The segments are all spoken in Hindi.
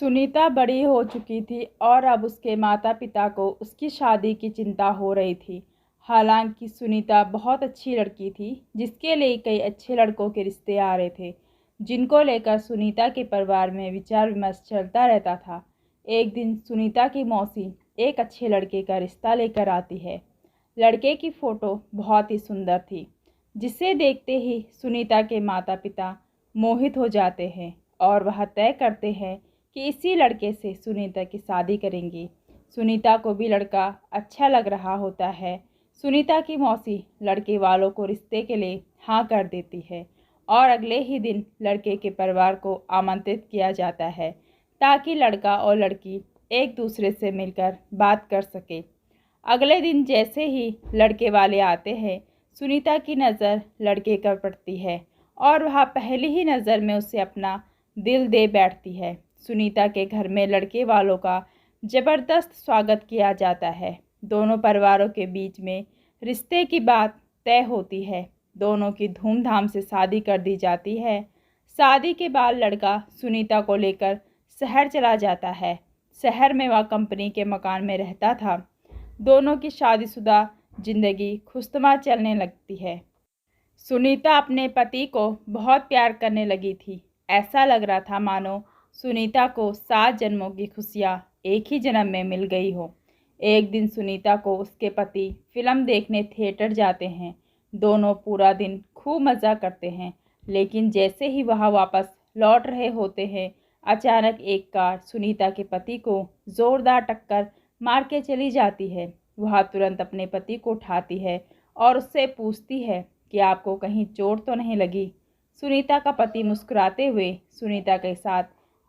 सुनीता बड़ी हो चुकी थी और अब उसके माता पिता को उसकी शादी की चिंता हो रही थी। हालांकि सुनीता बहुत अच्छी लड़की थी जिसके लिए कई अच्छे लड़कों के रिश्ते आ रहे थे, जिनको लेकर सुनीता के परिवार में विचार विमर्श चलता रहता था। एक दिन सुनीता की मौसी एक अच्छे लड़के का रिश्ता लेकर आती है। लड़के की फ़ोटो बहुत ही सुंदर थी, जिसे देखते ही सुनीता के माता पिता मोहित हो जाते हैं और वह तय करते हैं कि इसी लड़के से सुनीता की शादी करेंगी। सुनीता को भी लड़का अच्छा लग रहा होता है। सुनीता की मौसी लड़के वालों को रिश्ते के लिए हाँ कर देती है और अगले ही दिन लड़के के परिवार को आमंत्रित किया जाता है ताकि लड़का और लड़की एक दूसरे से मिलकर बात कर सके। अगले दिन जैसे ही लड़के वाले आते हैं, सुनीता की नज़र लड़के पर पड़ती है और वह पहली ही नज़र में उसे अपना दिल दे बैठती है। सुनीता के घर में लड़के वालों का ज़बरदस्त स्वागत किया जाता है। दोनों परिवारों के बीच में रिश्ते की बात तय होती है। दोनों की धूमधाम से शादी कर दी जाती है। शादी के बाद लड़का सुनीता को लेकर शहर चला जाता है। शहर में वह कंपनी के मकान में रहता था। दोनों की शादीशुदा जिंदगी खुशनुमा चलने लगती है। सुनीता अपने पति को बहुत प्यार करने लगी थी। ऐसा लग रहा था मानो सुनीता को 7 जन्मों की खुशियाँ एक ही जन्म में मिल गई हो। एक दिन सुनीता को उसके पति फिल्म देखने थिएटर जाते हैं। दोनों पूरा दिन खूब मज़ा करते हैं, लेकिन जैसे ही वह वापस लौट रहे होते हैं, अचानक एक कार सुनीता के पति को ज़ोरदार टक्कर मार के चली जाती है। वह तुरंत अपने पति को उठाती है और उससे पूछती है कि आपको कहीं चोट तो नहीं लगी। सुनीता का पति मुस्कुराते हुए सुनीता के साथ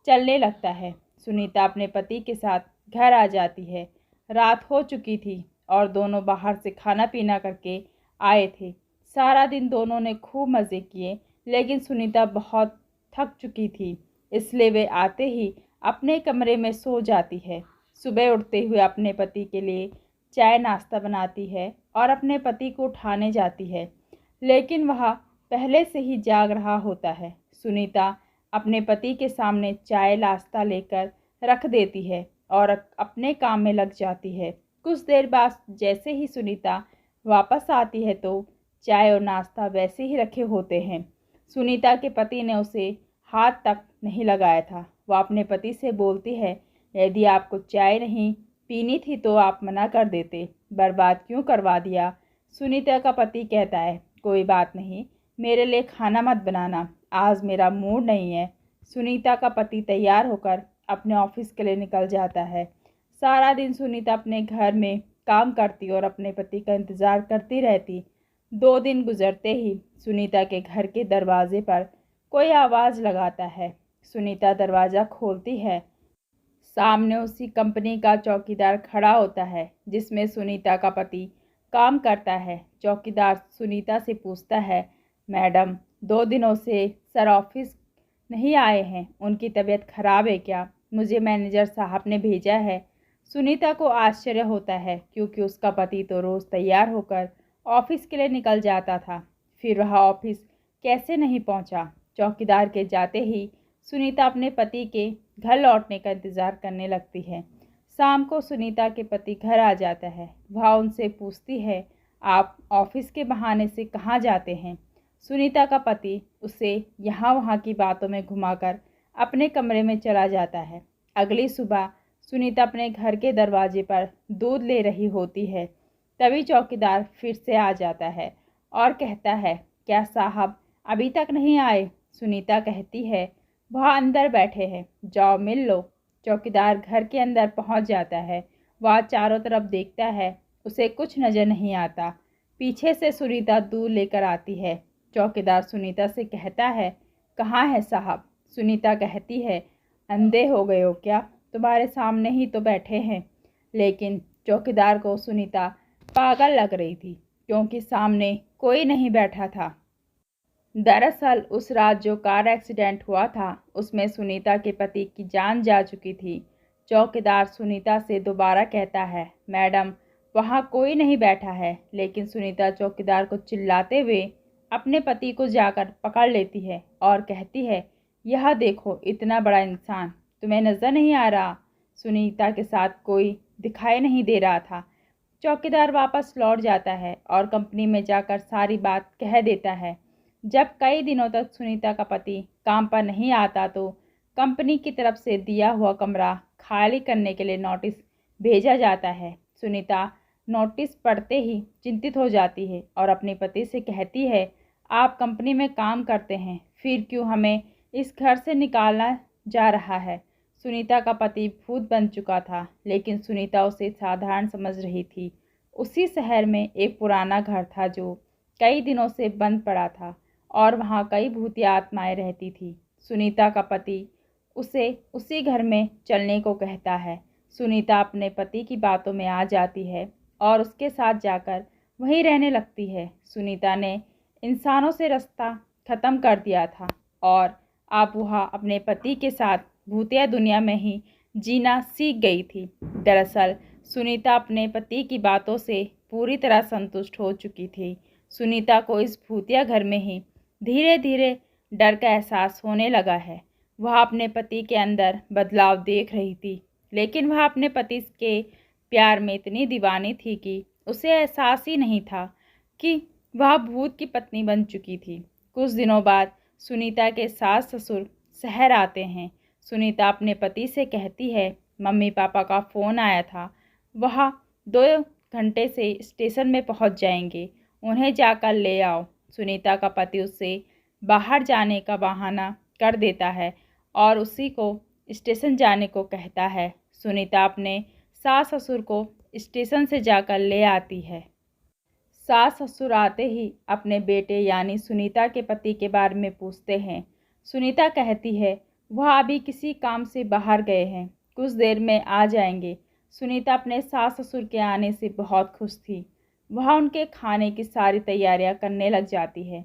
चलने लगता है। सुनीता अपने पति के साथ घर आ जाती है। रात हो चुकी थी और दोनों बाहर से खाना पीना करके आए थे। सारा दिन दोनों ने खूब मज़े किए, लेकिन सुनीता बहुत थक चुकी थी, इसलिए वे आते ही अपने कमरे में सो जाती है। सुबह उठते हुए अपने पति के लिए चाय नाश्ता बनाती है और अपने पति को उठाने जाती है, लेकिन वह पहले से ही जाग रहा होता है। सुनीता अपने पति के सामने चाय नाश्ता लेकर रख देती है और अपने काम में लग जाती है। कुछ देर बाद जैसे ही सुनीता वापस आती है तो चाय और नाश्ता वैसे ही रखे होते हैं। सुनीता के पति ने उसे हाथ तक नहीं लगाया था। वह अपने पति से बोलती है, यदि आपको चाय नहीं पीनी थी तो आप मना कर देते, बर्बाद क्यों करवा दिया। सुनीता का पति कहता है, कोई बात नहीं, मेरे लिए खाना मत बनाना, आज मेरा मूड नहीं है। सुनीता का पति तैयार होकर अपने ऑफिस के लिए निकल जाता है। सारा दिन सुनीता अपने घर में काम करती और अपने पति का इंतज़ार करती रहती। 2 दिन गुजरते ही सुनीता के घर के दरवाजे पर कोई आवाज़ लगाता है। सुनीता दरवाज़ा खोलती है। सामने उसी कंपनी का चौकीदार खड़ा होता है जिसमें सुनीता का पति काम करता है। चौकीदार सुनीता से पूछता है, मैडम 2 दिनों से सर ऑफिस नहीं आए हैं, उनकी तबीयत खराब है क्या? मुझे मैनेजर साहब ने भेजा है। सुनीता को आश्चर्य होता है क्योंकि उसका पति तो रोज़ तैयार होकर ऑफिस के लिए निकल जाता था, फिर वह ऑफिस कैसे नहीं पहुंचा। चौकीदार के जाते ही सुनीता अपने पति के घर लौटने का इंतज़ार करने लगती है। शाम को सुनीता के पति घर आ जाता है। वह उनसे पूछती है, आप ऑफिस के बहाने से कहाँ जाते हैं? सुनीता का पति उसे यहाँ वहाँ की बातों में घुमाकर अपने कमरे में चला जाता है। अगली सुबह सुनीता अपने घर के दरवाजे पर दूध ले रही होती है। तभी चौकीदार फिर से आ जाता है और कहता है, क्या साहब अभी तक नहीं आए? सुनीता कहती है, वह अंदर बैठे हैं, जाओ मिल लो। चौकीदार घर के अंदर पहुंच जाता है। वह चारों तरफ देखता है, उसे कुछ नज़र नहीं आता। पीछे से सुनीता दूध लेकर आती है। चौकीदार सुनीता से कहता है, कहाँ है साहब? सुनीता कहती है, अंधे हो गए हो क्या? तुम्हारे सामने ही तो बैठे हैं। लेकिन चौकीदार को सुनीता पागल लग रही थी क्योंकि सामने कोई नहीं बैठा था। दरअसल उस रात जो कार एक्सीडेंट हुआ था उसमें सुनीता के पति की जान जा चुकी थी। चौकीदार सुनीता से दोबारा कहता है, मैडम वहाँ कोई नहीं बैठा है। लेकिन सुनीता चौकीदार को चिल्लाते हुए अपने पति को जाकर पकड़ लेती है और कहती है, यह देखो इतना बड़ा इंसान तुम्हें नज़र नहीं आ रहा? सुनीता के साथ कोई दिखाई नहीं दे रहा था। चौकीदार वापस लौट जाता है और कंपनी में जाकर सारी बात कह देता है। जब कई दिनों तक सुनीता का पति काम पर नहीं आता तो कंपनी की तरफ से दिया हुआ कमरा खाली करने के लिए नोटिस भेजा जाता है। सुनीता नोटिस पढ़ते ही चिंतित हो जाती है और अपने पति से कहती है, आप कंपनी में काम करते हैं, फिर क्यों हमें इस घर से निकालना जा रहा है? सुनीता का पति भूत बन चुका था, लेकिन सुनीता उसे साधारण समझ रही थी। उसी शहर में एक पुराना घर था जो कई दिनों से बंद पड़ा था और वहाँ कई भूतिया आत्माएं रहती थी। सुनीता का पति उसे उसी घर में चलने को कहता है। सुनीता अपने पति की बातों में आ जाती है और उसके साथ जाकर वहीं रहने लगती है। सुनीता ने इंसानों से रास्ता ख़त्म कर दिया था और अब वह अपने पति के साथ भूतिया दुनिया में ही जीना सीख गई थी। दरअसल सुनीता अपने पति की बातों से पूरी तरह संतुष्ट हो चुकी थी। सुनीता को इस भूतिया घर में ही धीरे धीरे डर का एहसास होने लगा है। वह अपने पति के अंदर बदलाव देख रही थी, लेकिन वह अपने पति के प्यार में इतनी दीवानी थी कि उसे एहसास ही नहीं था कि वह भूत की पत्नी बन चुकी थी। कुछ दिनों बाद सुनीता के सास ससुर शहर आते हैं। सुनीता अपने पति से कहती है, मम्मी पापा का फ़ोन आया था, वह 2 घंटे से स्टेशन में पहुंच जाएंगे, उन्हें जाकर ले आओ। सुनीता का पति उससे बाहर जाने का बहाना कर देता है और उसी को स्टेशन जाने को कहता है। सुनीता अपने सास ससुर को स्टेशन से जाकर ले आती है। सास ससुर आते ही अपने बेटे यानी सुनीता के पति के बारे में पूछते हैं। सुनीता कहती है, वह अभी किसी काम से बाहर गए हैं, कुछ देर में आ जाएंगे। सुनीता अपने सास ससुर के आने से बहुत खुश थी। वह उनके खाने की सारी तैयारियां करने लग जाती है।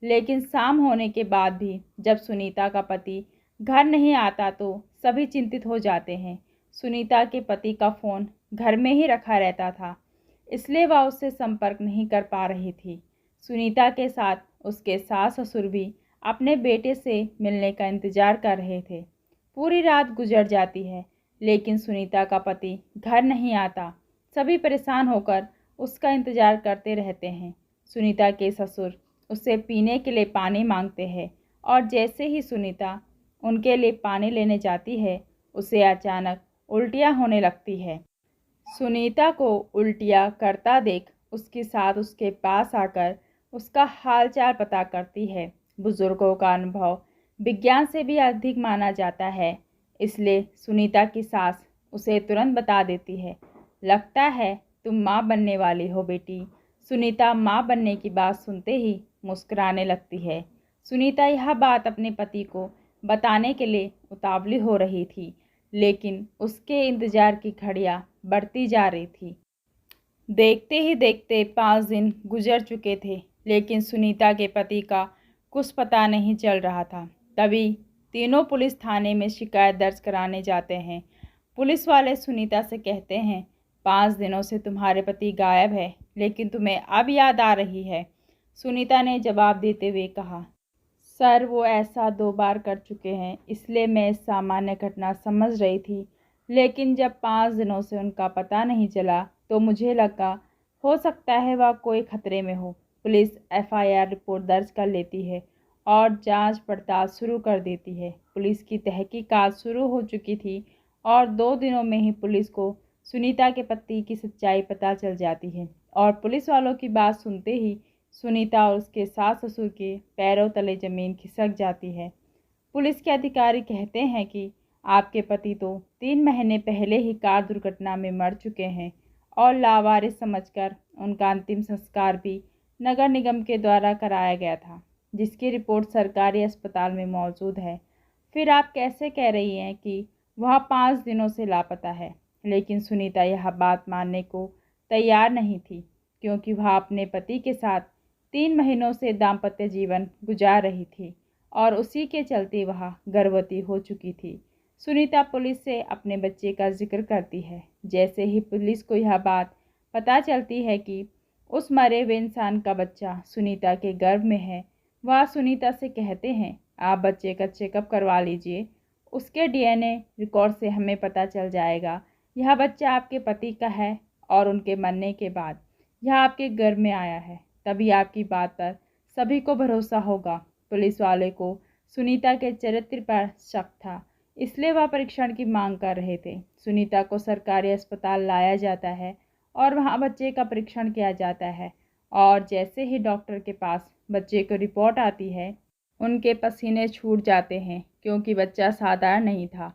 लेकिन शाम होने के बाद भी जब सुनीता का पति घर नहीं आता तो सभी चिंतित हो जाते हैं। सुनीता के पति का फ़ोन घर में ही रखा रहता था, इसलिए वह उससे संपर्क नहीं कर पा रही थी। सुनीता के साथ उसके सास ससुर भी अपने बेटे से मिलने का इंतज़ार कर रहे थे। पूरी रात गुजर जाती है, लेकिन सुनीता का पति घर नहीं आता। सभी परेशान होकर उसका इंतज़ार करते रहते हैं। सुनीता के ससुर उससे पीने के लिए पानी मांगते हैं और जैसे ही सुनीता उनके लिए पानी लेने जाती है, उसे अचानक उल्टियाँ होने लगती है। सुनीता को उल्टियाँ करता देख उसकी सास उसके पास आकर उसका हालचाल पता करती है। बुजुर्गों का अनुभव विज्ञान से भी अधिक माना जाता है, इसलिए सुनीता की सास उसे तुरंत बता देती है, लगता है तुम माँ बनने वाली हो बेटी। सुनीता माँ बनने की बात सुनते ही मुस्कुराने लगती है। सुनीता यह बात अपने पति को बताने के लिए उतावली हो रही थी, लेकिन उसके इंतज़ार की घड़ियाँ बढ़ती जा रही थी। देखते ही देखते 5 दिन गुजर चुके थे, लेकिन सुनीता के पति का कुछ पता नहीं चल रहा था। तभी तीनों पुलिस थाने में शिकायत दर्ज कराने जाते हैं। पुलिस वाले सुनीता से कहते हैं, 5 दिनों से तुम्हारे पति गायब है, लेकिन तुम्हें अब याद आ रही है। सुनीता ने जवाब देते हुए कहा, सर वो ऐसा 2 बार कर चुके हैं, इसलिए मैं सामान्य घटना समझ रही थी, लेकिन जब 5 दिनों से उनका पता नहीं चला तो मुझे लगा हो सकता है वह कोई खतरे में हो। पुलिस FIR रिपोर्ट दर्ज कर लेती है और जांच पड़ताल शुरू कर देती है। पुलिस की तहकीकात शुरू हो चुकी थी और 2 दिनों में ही पुलिस को सुनीता के पति की सच्चाई पता चल जाती है और पुलिस वालों की बात सुनते ही सुनीता और उसके सास ससुर के पैरों तले ज़मीन खिसक जाती है। पुलिस के अधिकारी कहते हैं कि आपके पति तो 3 महीने पहले ही कार दुर्घटना में मर चुके हैं और लावारिस समझकर उनका अंतिम संस्कार भी नगर निगम के द्वारा कराया गया था, जिसकी रिपोर्ट सरकारी अस्पताल में मौजूद है। फिर आप कैसे कह रही हैं कि वह 5 दिनों से लापता है? लेकिन सुनीता यह बात मानने को तैयार नहीं थी, क्योंकि वह अपने पति के साथ 3 महीनों से दाम्पत्य जीवन गुजार रही थी और उसी के चलते वह गर्भवती हो चुकी थी। सुनीता पुलिस से अपने बच्चे का जिक्र करती है। जैसे ही पुलिस को यह बात पता चलती है कि उस मरे हुए इंसान का बच्चा सुनीता के गर्भ में है, वह सुनीता से कहते हैं, आप बच्चे का चेकअप करवा लीजिए, उसके डीएनए रिकॉर्ड से हमें पता चल जाएगा यह बच्चा आपके पति का है और उनके मरने के बाद यह आपके घर में आया है। तभी आपकी बात पर सभी को भरोसा होगा। पुलिस वाले को सुनीता के चरित्र पर शक था, इसलिए वह परीक्षण की मांग कर रहे थे। सुनीता को सरकारी अस्पताल लाया जाता है और वहां बच्चे का परीक्षण किया जाता है और जैसे ही डॉक्टर के पास बच्चे को रिपोर्ट आती है, उनके पसीने छूट जाते हैं क्योंकि बच्चा साधारण नहीं था।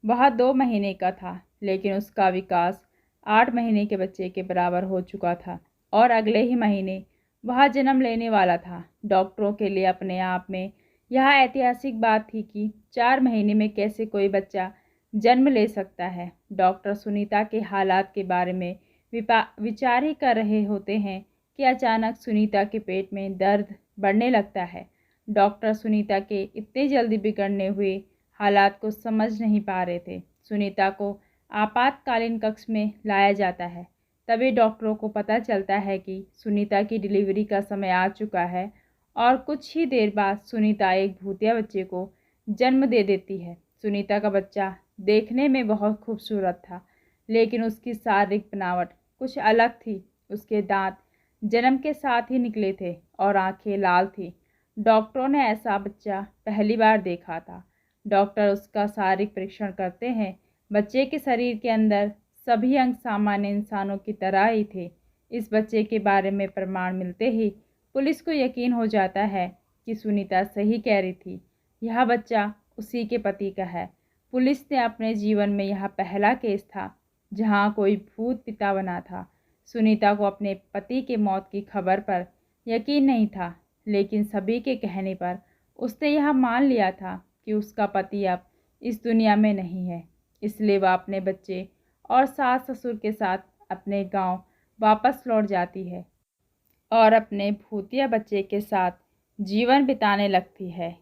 वह 2 महीने का था, लेकिन उसका विकास 8 महीने के बच्चे के बराबर हो चुका था और अगले ही महीने वह जन्म लेने वाला था। डॉक्टरों के लिए अपने आप में यह ऐतिहासिक बात थी कि 4 महीने में कैसे कोई बच्चा जन्म ले सकता है। डॉक्टर सुनीता के हालात के बारे में विचार ही कर रहे होते हैं कि अचानक सुनीता के पेट में दर्द बढ़ने लगता है। डॉक्टर सुनीता के इतने जल्दी बिगड़ने हुए हालात को समझ नहीं पा रहे थे। सुनीता को आपातकालीन कक्ष में लाया जाता है। तभी डॉक्टरों को पता चलता है कि सुनीता की डिलीवरी का समय आ चुका है और कुछ ही देर बाद सुनीता एक भूतिया बच्चे को जन्म दे देती है। सुनीता का बच्चा देखने में बहुत खूबसूरत था, लेकिन उसकी शारीरिक बनावट कुछ अलग थी। उसके दांत जन्म के साथ ही निकले थे और आंखें लाल थी। डॉक्टरों ने ऐसा बच्चा पहली बार देखा था। डॉक्टर उसका शारीरिक परीक्षण करते हैं। बच्चे के शरीर के अंदर सभी अंग सामान्य इंसानों की तरह ही थे। इस बच्चे के बारे में प्रमाण मिलते ही पुलिस को यकीन हो जाता है कि सुनीता सही कह रही थी, यह बच्चा उसी के पति का है। पुलिस ने अपने जीवन में यह पहला केस था जहां कोई भूत पिता बना था। सुनीता को अपने पति के मौत की खबर पर यकीन नहीं था, लेकिन सभी के कहने पर उसने यह मान लिया था कि उसका पति अब इस दुनिया में नहीं है। इसलिए वह अपने बच्चे और सास ससुर के साथ अपने गांव वापस लौट जाती है और अपने भूतिया बच्चे के साथ जीवन बिताने लगती है।